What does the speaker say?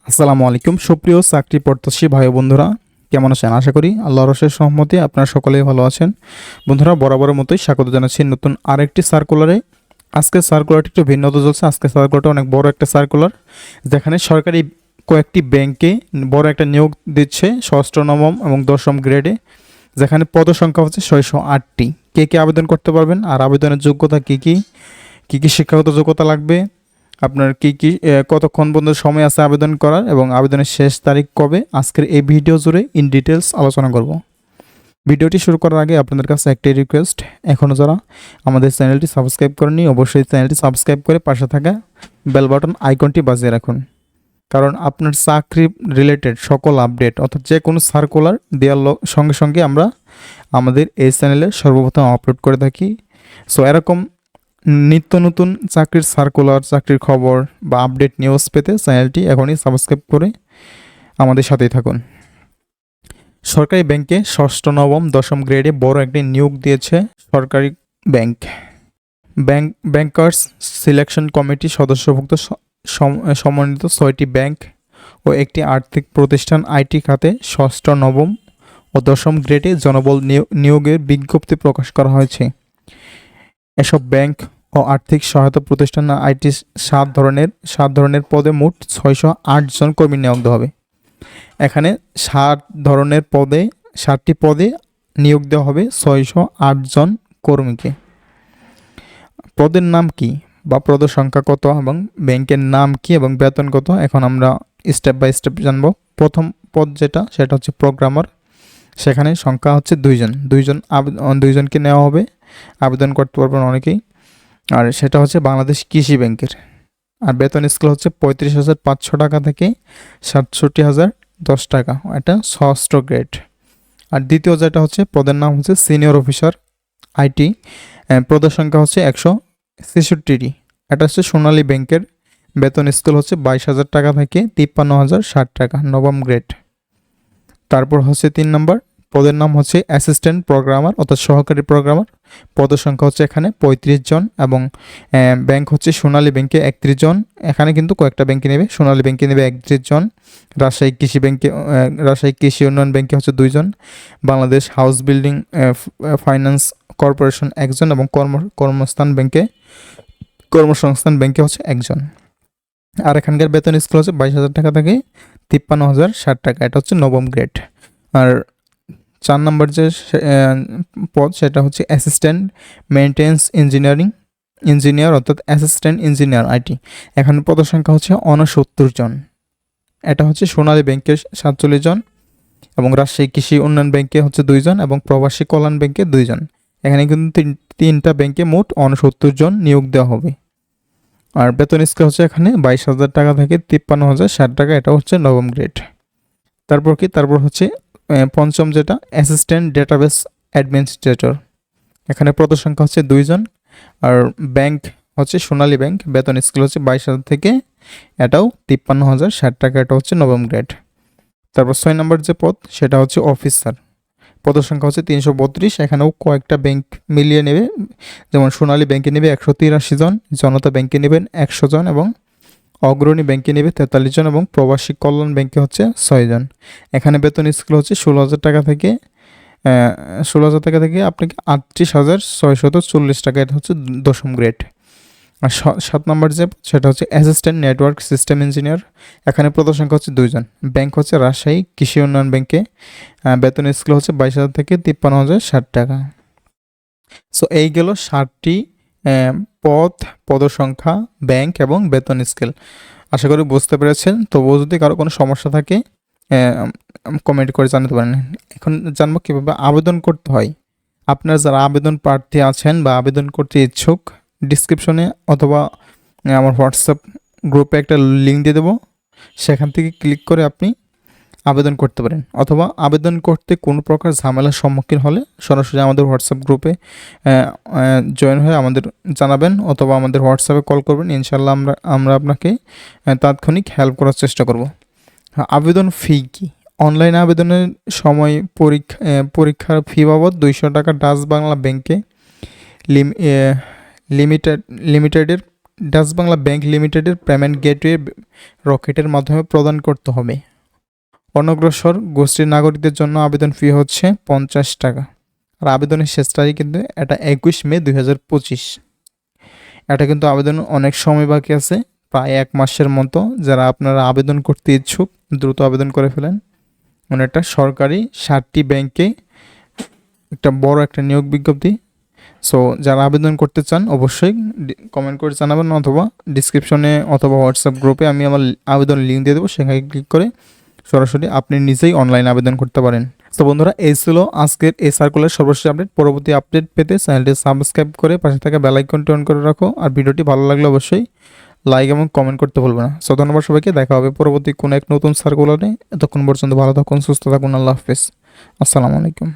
আসসালামু আলাইকুম সুপ্রিয় চাকরি প্রত্যাশী ভাই বন্ধুরা, কেমন আছেন? আশা করি আল্লাহর অশেষ রহমতে আপনারা সকলেই ভালো আছেন। বন্ধুরা, বরাবরের মতোই স্বাগত জানাচ্ছি নতুন আরেকটি সার্কুলারে। আজকের সার্কুলারটি একটু ভিন্নতা চলছে। আজকের সার্কুলারটা অনেক বড় একটা সার্কুলার, যেখানে সরকারি কয়েকটি ব্যাংকে বড় একটা নিয়োগ দিচ্ছে ষষ্ঠ, নবম এবং দশম গ্রেডে, যেখানে পদসংখ্যা হচ্ছে 608টি। কে কে আবেদন করতে পারবেন, আর আবেদনের যোগ্যতা কী কী শিক্ষাগত যোগ্যতা লাগবে, আপনার কতক্ষণ পর্যন্ত সময় আছে আবেদন করার, এবং আবেদনের শেষ তারিখ কবে, আজকের এই ভিডিও জুড়ে ইন ডিটেলস আলোচনা করব। ভিডিওটি শুরু করার আগে আপনাদের কাছে একটাই রিকোয়েস্ট, এখনও যারা আমাদের চ্যানেলটি সাবস্ক্রাইব করেননি অবশ্যই চ্যানেলটি সাবস্ক্রাইব করে পাশে থাকা বেল বাটন আইকনটি বাজিয়ে রাখুন, কারণ আপনার চাকরি রিলেটেড সকল আপডেট অর্থাৎ যে কোনো সার্কুলার দেওয়ার সঙ্গে সঙ্গে আমরা আমাদের এই চ্যানেলে সর্বপ্রথম আপলোড করে থাকি। সো এরকম নিত্য নতুন চাকরির সার্কুলার, চাকরির খবর বা আপডেট নিউজ পেতে চ্যানেলটি এখনই সাবস্ক্রাইব করে আমাদের সাথেই থাকুন। সরকারি ব্যাংকে ষষ্ঠ, নবম, দশম গ্রেডে বড় একটি নিয়োগ দিয়েছে সরকারি ব্যাংক। ব্যাংকার্স সিলেকশন কমিটি সদস্যভুক্ত সমন্বিত 6টি ব্যাংক ও একটি আর্থিক প্রতিষ্ঠান আইটি খাতে ষষ্ঠ, নবম ও দশম গ্রেডে জনবল নিয়োগের বিজ্ঞপ্তি প্রকাশ করা হয়েছে। এসব ব্যাংক ও আর্থিক সহায়তা প্রতিষ্ঠান আইটি 7 ধরনের পদে মোট 608 জন কর্মী নিয়োগ দেওয়া হবে। এখানে 7টি পদে নিয়োগ দেওয়া হবে 608 জন কর্মীকে। পদের নাম কি বা পদের সংখ্যা কত এবং ব্যাংকের নাম কি এবং বেতন কত, এখন আমরা স্টেপ বাই স্টেপ জানবো। প্রথম পদ সেটা হচ্ছে প্রোগ্রামার। সেখানে সংখ্যা হচ্ছে 2জনকে নেওয়া হবে, আবেদন করতে পারবেন অনেকেই। আর সেটা হচ্ছে বাংলাদেশ কৃষি ব্যাংকের। আর বেতন স্কেল হচ্ছে 35,500 টাকা থেকে 67,010 টাকা, এটা ষষ্ঠ গ্রেড। আর দ্বিতীয় যেটা হচ্ছে পদের নাম হচ্ছে সিনিয়র অফিসার আইটি, পদের সংখ্যা হচ্ছে 166টি, এটা হচ্ছে সোনালী ব্যাংকের। বেতন স্কেল হচ্ছে 22,000 টাকা থেকে 53,060 টাকা, নবম গ্রেড। তারপর হচ্ছে 3 নম্বর পদের নাম হচ্ছে অ্যাসিস্ট্যান্ট প্রোগ্রামার অর্থাৎ সহকারী প্রোগ্রামার। পদের সংখ্যা হচ্ছে এখানে 35 জন এবং ব্যাংক হচ্ছে সোনালী ব্যাংকে 31 জন। এখানে কিন্তু কয়েকটা ব্যাংকে নেবে, সোনালী ব্যাংকে নেবে 31 জন, রাজশাহী কৃষি উন্নয়ন ব্যাংকে হচ্ছে 2 জন, Bangladesh house building finance corporation 1 জন এবং কর্মসংস্থান ব্যাংকে হচ্ছে 1 জন। আর এখানকার বেতন স্কেল হচ্ছে 22,000 টাকা থেকে 53,060 টাকা, এটা হচ্ছে নবম গ্রেড। আর 4 নম্বর যে পদ সেটা হচ্ছে অ্যাসিস্ট্যান্ট মেইনটেন্স ইঞ্জিনিয়ার অর্থাৎ অ্যাসিস্ট্যান্ট ইঞ্জিনিয়ার আইটি। এখানে পদের সংখ্যা হচ্ছে 69 জন। এটা হচ্ছে সোনালী ব্যাংকে 47 জন এবং রাজশাহী কৃষি উন্নয়ন ব্যাংকে হচ্ছে 2 জন এবং প্রবাসী কল্যাণ ব্যাংকে 2 জন। এখানে কিন্তু তিনটা ব্যাংকে মোট 69 জন নিয়োগ দেওয়া হবে। আর বেতন স্কেল হচ্ছে এখানে 22,000 টাকা থেকে 53,060 টাকা, এটা হচ্ছে নবম গ্রেড। তারপর হচ্ছে পঞ্চম যেটা অ্যাসিস্ট্যান্ট ডেটাবেস অ্যাডমিনিস্ট্রেটর। এখানে পদের সংখ্যা হচ্ছে 2 জন। আর ব্যাংক হচ্ছে সোনালী ব্যাংক, বেতন স্কেল হচ্ছে 22,000 থেকে, এটাও 53,060 টাকা, এটা হচ্ছে নবম গ্রেড। তারপর 6 নম্বর যে পদ সেটা হচ্ছে অফিসার। পদের সংখ্যা হচ্ছে 332। এখানেও কয়েকটা ব্যাংক মিলিয়ে নেবে, যেমন সোনালী ব্যাংকে নেবে 183 জন, জনতা ব্যাংকে নেবেন 100 জন এবং অগ্রণী ব্যাংকে নেবে 43 জন এবং প্রবাসী কল্যাণ ব্যাংকে হচ্ছে 6 জন। এখানে বেতন স্কেল হচ্ছে 16,000 টাকা থেকে আপনাকে 38,640 টাকা, এটা হচ্ছে দশম গ্রেড। আর 7 নম্বর যে সেটা হচ্ছে অ্যাসিস্ট্যান্ট নেটওয়ার্ক সিস্টেম ইঞ্জিনিয়ার। এখানে পদের সংখ্যা হচ্ছে 2 জন। ব্যাংক হচ্ছে রাজশাহী কৃষি উন্নয়ন ব্যাংকে, বেতন স্কেল হচ্ছে 22,000 থেকে 53,060 টাকা। সো এই গেল 7টি পদের সংখ্যা, ব্যাংক এবং বেতন স্কেল। আশা করি বুঝতে পেরেছেন। তবুও যদি কারো কোনো সমস্যা থাকে কমেন্ট করে জানাতে পারেন। এখন জানবো কীভাবে আবেদন করতে হয়। আপনারা যারা আবেদন প্রার্থী আছেন বা আবেদন করতে ইচ্ছুক, ডিসক্রিপশনে অথবা আমার হোয়াটসঅ্যাপ গ্রুপে একটা লিঙ্ক দিয়ে দেবো, সেখান থেকে ক্লিক করে আপনি আবেদন করতে পারেন। অথবা আবেদন করতে কোনো প্রকার ঝামেলার সম্মুখীন হলে সরাসরি আমাদের হোয়াটসঅ্যাপ গ্রুপে জয়েন হয়ে আমাদের জানাবেন অথবা আমাদের হোয়াটসঅ্যাপে কল করবেন। ইনশাল্লাহ আমরা আপনাকে তাৎক্ষণিক হেল্প করার চেষ্টা করব। আবেদন ফি কি? অনলাইন আবেদনের সময় পরীক্ষার ফি বাবদ 200 টাকা ডাচ বাংলা ব্যাংকে লিমিটেডের ডাচ বাংলা ব্যাংক লিমিটেডের পেমেন্ট গেটওয়ে রকেটের মাধ্যমে প্রদান করতে হবে। অনগ্রসর গোষ্ঠীর নাগরিকদের জন্য আবেদন ফি হচ্ছে 50 টাকা। আর আবেদনের শেষ তারিখ কিন্তু এটা 21 মে 2025। এটা কিন্তু আবেদন অনেক সময় বাকি আছে, প্রায় 1 মাসের মতো। যারা আপনারা আবেদন করতে ইচ্ছুক দ্রুত আবেদন করে ফেলেন। মানে একটা সরকারি 60টি ব্যাংকে একটা বড় একটা নিয়োগ বিজ্ঞপ্তি। সো যারা আবেদন করতে চান অবশ্যই কমেন্ট করে জানাবেন, অথবা ডিসক্রিপশনে অথবা হোয়াটসঅ্যাপ গ্রুপে আমি আমার আবেদন লিঙ্ক দিয়ে দেবো, সেখানে ক্লিক করে সরাসরি আপনি নিজেই অনলাইন আবেদন করতে পারেন। তো বন্ধুরা, এই ছিল আজকের এই সার্কুলার সর্বশেষ আপডেট। পরবর্তী আপডেট পেতে চ্যানেলটি সাবস্ক্রাইব করে পাশে থাকা বেল আইকনটি অন করে রাখো। আর ভিডিওটি ভালো লাগলে অবশ্যই লাইক এবং কমেন্ট করতে ভুলবে না। সো ধন্যবাদ সবাইকে, দেখা হবে পরবর্তী কোনো এক নতুন সার্কুলারে। এতক্ষণ পর্যন্ত ভালো থাকুন, সুস্থ থাকুন, আল্লাহ হাফেজ, আসসালামু আলাইকুম।